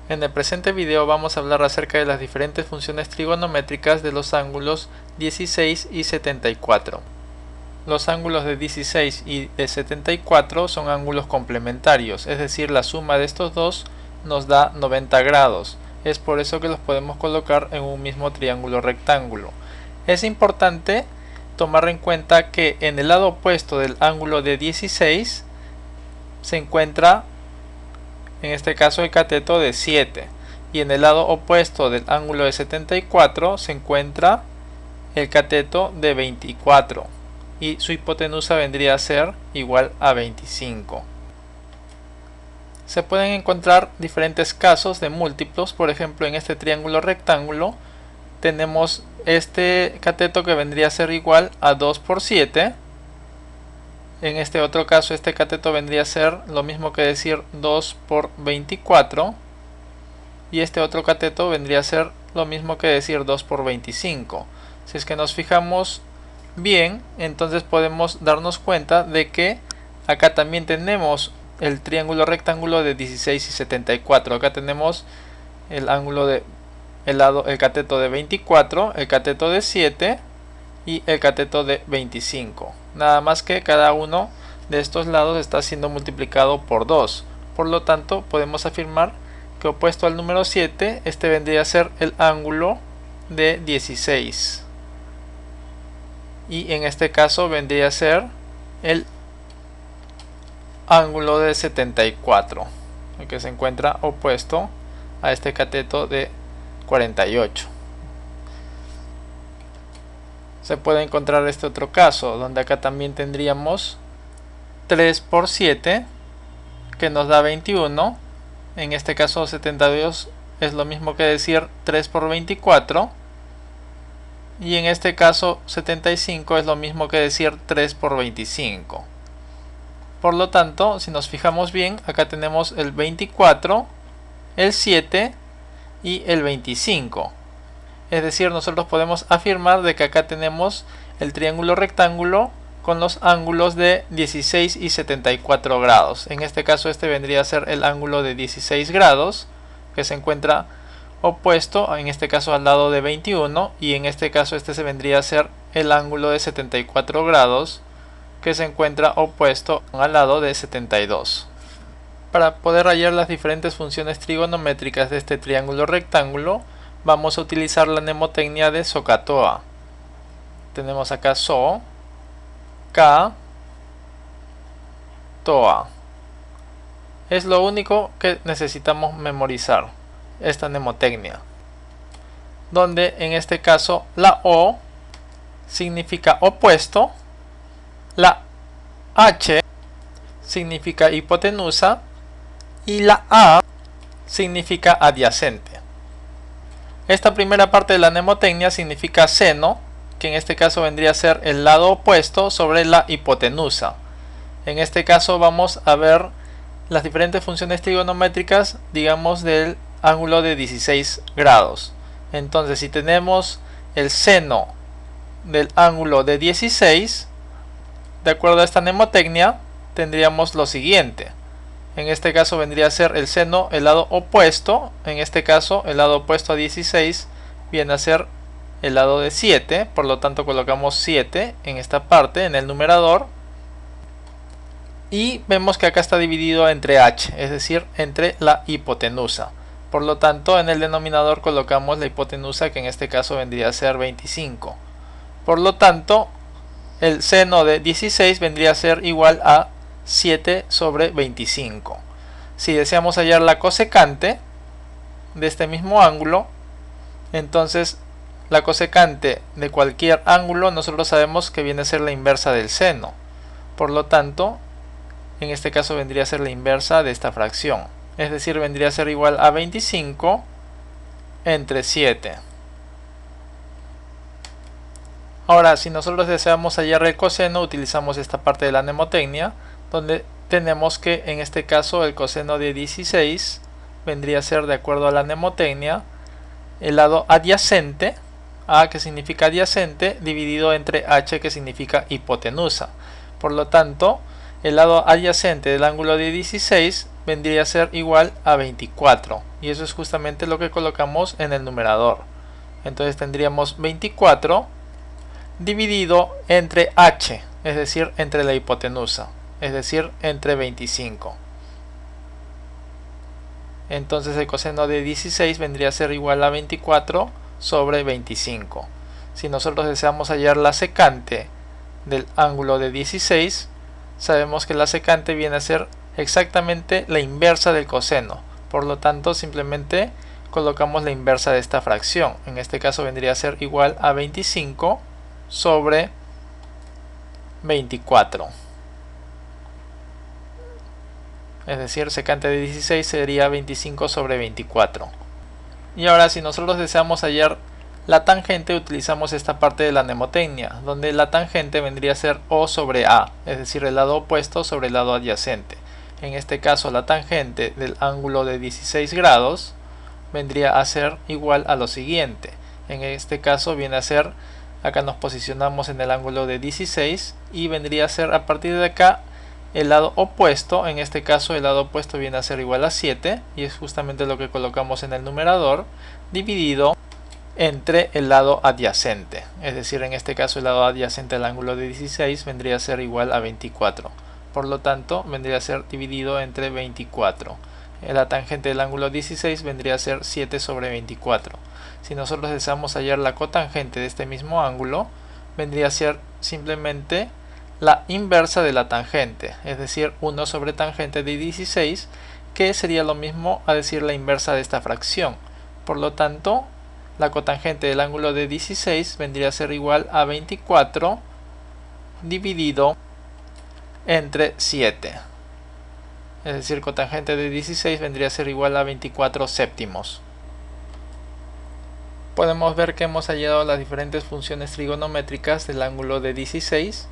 En el presente video vamos a hablar acerca de las diferentes funciones trigonométricas de los ángulos 16 y 74. Los ángulos de 16 y de 74 son ángulos complementarios, es decir, la suma de estos dos nos da 90 grados. Es por eso que los podemos colocar en un mismo triángulo rectángulo. Es importante tomar en cuenta que en el lado opuesto del ángulo de 16 se encuentra, en este caso, el cateto de 7, y en el lado opuesto del ángulo de 74 se encuentra el cateto de 24 y su hipotenusa vendría a ser igual a 25. Se pueden encontrar diferentes casos de múltiplos. Por ejemplo, en este triángulo rectángulo tenemos este cateto que vendría a ser igual a 2 por 7. En este otro caso, este cateto vendría a ser lo mismo que decir 2 por 24. Y este otro cateto vendría a ser lo mismo que decir 2 por 25. Si es que nos fijamos bien, entonces podemos darnos cuenta de que acá también tenemos el triángulo rectángulo de 16 y 74. Acá tenemos el ángulo de el cateto de 24, el cateto de 7 y el cateto de 25. Nada más que cada uno de estos lados está siendo multiplicado por 2. Por lo tanto, podemos afirmar que opuesto al número 7, este vendría a ser el ángulo de 16. Y en este caso vendría a ser el ángulo de 74, el que se encuentra opuesto a este cateto de 48. Se puede encontrar este otro caso, donde acá también tendríamos 3 por 7, que nos da 21. En este caso 72 es lo mismo que decir 3 por 24. Y en este caso 75 es lo mismo que decir 3 por 25. Por lo tanto, si nos fijamos bien, acá tenemos el 24, el 7 y el 25. Es decir, nosotros podemos afirmar de que acá tenemos el triángulo rectángulo con los ángulos de 16 y 74 grados. En este caso este vendría a ser el ángulo de 16 grados, que se encuentra opuesto, en este caso al lado de 21, y en este caso este se vendría a ser el ángulo de 74 grados, que se encuentra opuesto al lado de 72. Para poder hallar las diferentes funciones trigonométricas de este triángulo rectángulo, vamos a utilizar la mnemotecnia de SOHCAHTOA. Tenemos acá SO, K, TOA. Es lo único que necesitamos memorizar, esta mnemotecnia, donde en este caso la O significa opuesto, la H significa hipotenusa y la A significa adyacente. Esta primera parte de la mnemotecnia significa seno, que en este caso vendría a ser el lado opuesto sobre la hipotenusa. En este caso vamos a ver las diferentes funciones trigonométricas, digamos, del ángulo de 16 grados. Entonces, si tenemos el seno del ángulo de 16, de acuerdo a esta mnemotecnia, tendríamos lo siguiente. En este caso vendría a ser el seno, el lado opuesto. En este caso, el lado opuesto a 16 viene a ser el lado de 7. Por lo tanto, colocamos 7 en esta parte, en el numerador. Y vemos que acá está dividido entre h, es decir, entre la hipotenusa. Por lo tanto, en el denominador colocamos la hipotenusa, que en este caso vendría a ser 25. Por lo tanto, el seno de 16 vendría a ser igual a 7 sobre 25. Si deseamos hallar la cosecante de este mismo ángulo, entonces la cosecante de cualquier ángulo nosotros sabemos que viene a ser la inversa del seno. Por lo tanto, en este caso vendría a ser la inversa de esta fracción. Es decir, vendría a ser igual a 25 entre 7. Ahora, si nosotros deseamos hallar el coseno, utilizamos esta parte de la mnemotecnia, donde tenemos que en este caso el coseno de 16 vendría a ser, de acuerdo a la mnemotecnia, el lado adyacente, A, que significa adyacente, dividido entre H, que significa hipotenusa. Por lo tanto, el lado adyacente del ángulo de 16 vendría a ser igual a 24, y eso es justamente lo que colocamos en el numerador. Entonces tendríamos 24 dividido entre h, es decir, entre la hipotenusa, es decir, entre 25. Entonces el coseno de 16 vendría a ser igual a 24 sobre 25. Si nosotros deseamos hallar la secante del ángulo de 16, sabemos que la secante viene a ser exactamente la inversa del coseno. Por lo tanto, simplemente colocamos la inversa de esta fracción. En este caso vendría a ser igual a 25 sobre 24. Es decir, secante de 16 sería 25 sobre 24. Y ahora, si nosotros deseamos hallar la tangente, utilizamos esta parte de la mnemotecnia, donde la tangente vendría a ser O sobre A, es decir, el lado opuesto sobre el lado adyacente. En este caso, la tangente del ángulo de 16 grados vendría a ser igual a lo siguiente. En este caso viene a ser, acá nos posicionamos en el ángulo de 16 y vendría a ser a partir de acá el lado opuesto. En este caso el lado opuesto viene a ser igual a 7, y es justamente lo que colocamos en el numerador, dividido entre el lado adyacente. Es decir, en este caso el lado adyacente al ángulo de 16 vendría a ser igual a 24. Por lo tanto, vendría a ser dividido entre 24. La tangente del ángulo 16 vendría a ser 7 sobre 24. Si nosotros deseamos hallar la cotangente de este mismo ángulo, vendría a ser simplemente la inversa de la tangente, es decir, 1 sobre tangente de 16, que sería lo mismo a decir la inversa de esta fracción. Por lo tanto, la cotangente del ángulo de 16 vendría a ser igual a 24 dividido entre 7. Es decir, cotangente de 16 vendría a ser igual a 24 séptimos. Podemos ver que hemos hallado las diferentes funciones trigonométricas del ángulo de 16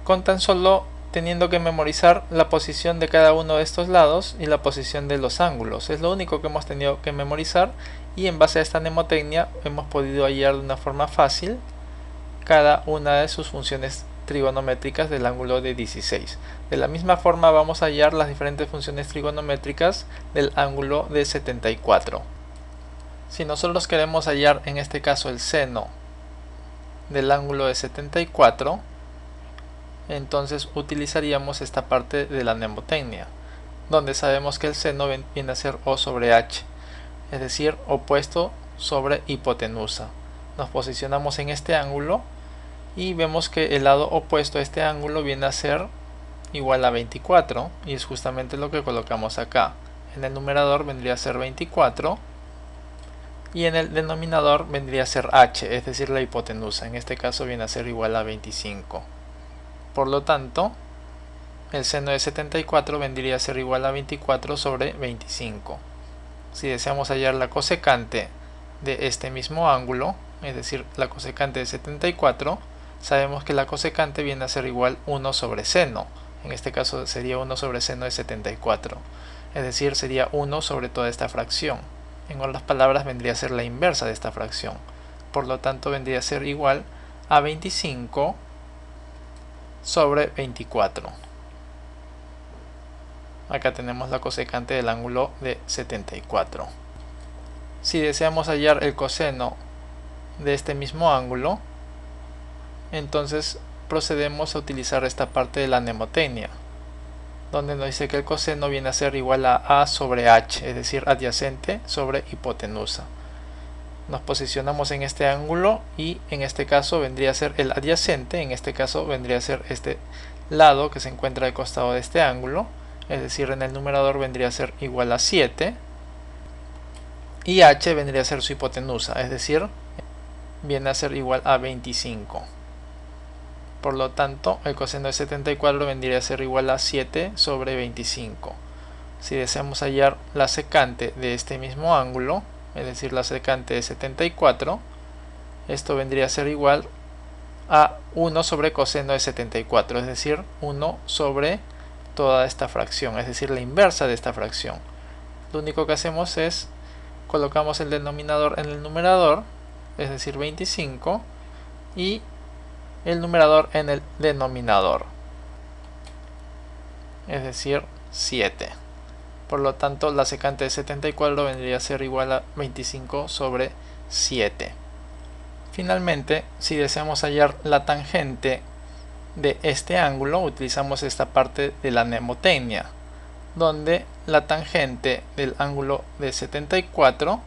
con tan solo teniendo que memorizar la posición de cada uno de estos lados y la posición de los ángulos. Es lo único que hemos tenido que memorizar, y en base a esta mnemotecnia hemos podido hallar de una forma fácil cada una de sus funciones trigonométricas del ángulo de 16. De la misma forma vamos a hallar las diferentes funciones trigonométricas del ángulo de 74. Si nosotros queremos hallar en este caso el seno del ángulo de 74, entonces utilizaríamos esta parte de la mnemotecnia, donde sabemos que el seno viene a ser O sobre H, es decir, opuesto sobre hipotenusa. Nos posicionamos en este ángulo y vemos que el lado opuesto a este ángulo viene a ser igual a 24, y es justamente lo que colocamos acá. En el numerador vendría a ser 24 y en el denominador vendría a ser H, es decir, la hipotenusa. En este caso viene a ser igual a 25. Por lo tanto, el seno de 74 vendría a ser igual a 24 sobre 25. Si deseamos hallar la cosecante de este mismo ángulo, es decir, la cosecante de 74, sabemos que la cosecante viene a ser igual 1 sobre seno. En este caso sería 1 sobre seno de 74. Es decir, sería 1 sobre toda esta fracción. En otras palabras, vendría a ser la inversa de esta fracción. Por lo tanto, vendría a ser igual a 25 sobre 24. Acá tenemos la cosecante del ángulo de 74. Si deseamos hallar el coseno de este mismo ángulo, entonces procedemos a utilizar esta parte de la mnemotecnia, donde nos dice que el coseno viene a ser igual a A sobre H, es decir, adyacente sobre hipotenusa. Nos posicionamos en este ángulo y en este caso vendría a ser el adyacente, en este caso vendría a ser este lado que se encuentra al costado de este ángulo, es decir, en el numerador vendría a ser igual a 7 y H vendría a ser su hipotenusa, es decir, viene a ser igual a 25. Por lo tanto, el coseno de 74 vendría a ser igual a 7 sobre 25. Si deseamos hallar la secante de este mismo ángulo, es decir, la secante de 74, esto vendría a ser igual a 1 sobre coseno de 74, es decir, 1 sobre toda esta fracción, es decir, la inversa de esta fracción. Lo único que hacemos es colocamos el denominador en el numerador, es decir, 25, y el numerador en el denominador, es decir, 7. Por lo tanto, la secante de 74 vendría a ser igual a 25 sobre 7. Finalmente, si deseamos hallar la tangente de este ángulo, utilizamos esta parte de la mnemotecnia, donde la tangente del ángulo de 74,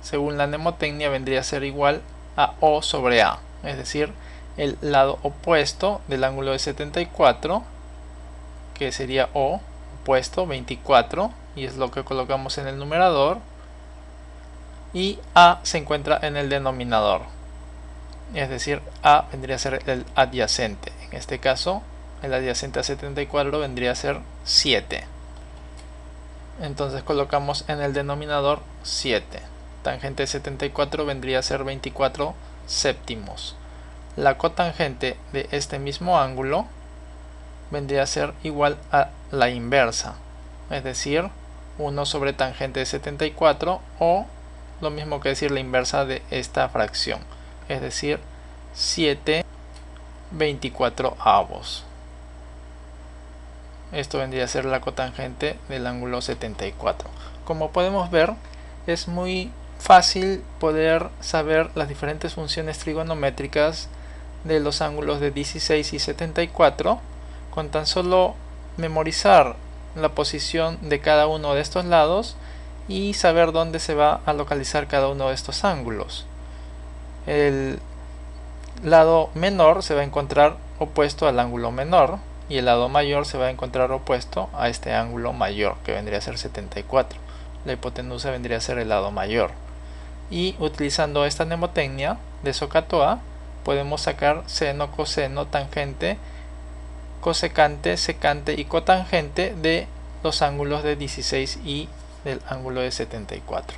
según la mnemotecnia, vendría a ser igual a O sobre A, es decir, el lado opuesto del ángulo de 74, que sería O, opuesto, 24, y es lo que colocamos en el numerador, y A se encuentra en el denominador, es decir, A vendría a ser el adyacente. En este caso, el adyacente a 74 vendría a ser 7. Entonces colocamos en el denominador 7. Tangente de 74 vendría a ser 24 séptimos. La cotangente de este mismo ángulo vendría a ser igual a la inversa, es decir, 1 sobre tangente de 74, o lo mismo que decir la inversa de esta fracción, es decir, 7/24. Esto vendría a ser la cotangente del ángulo 74. Como podemos ver, es muy fácil poder saber las diferentes funciones trigonométricas de los ángulos de 16 y 74 con tan solo memorizar la posición de cada uno de estos lados y saber dónde se va a localizar cada uno de estos ángulos. El lado menor se va a encontrar opuesto al ángulo menor y el lado mayor se va a encontrar opuesto a este ángulo mayor, que vendría a ser 74. La hipotenusa vendría a ser el lado mayor. Y utilizando esta mnemotecnia de SOHCAHTOA podemos sacar seno, coseno, tangente, cosecante, secante y cotangente de los ángulos de 16 y del ángulo de 74.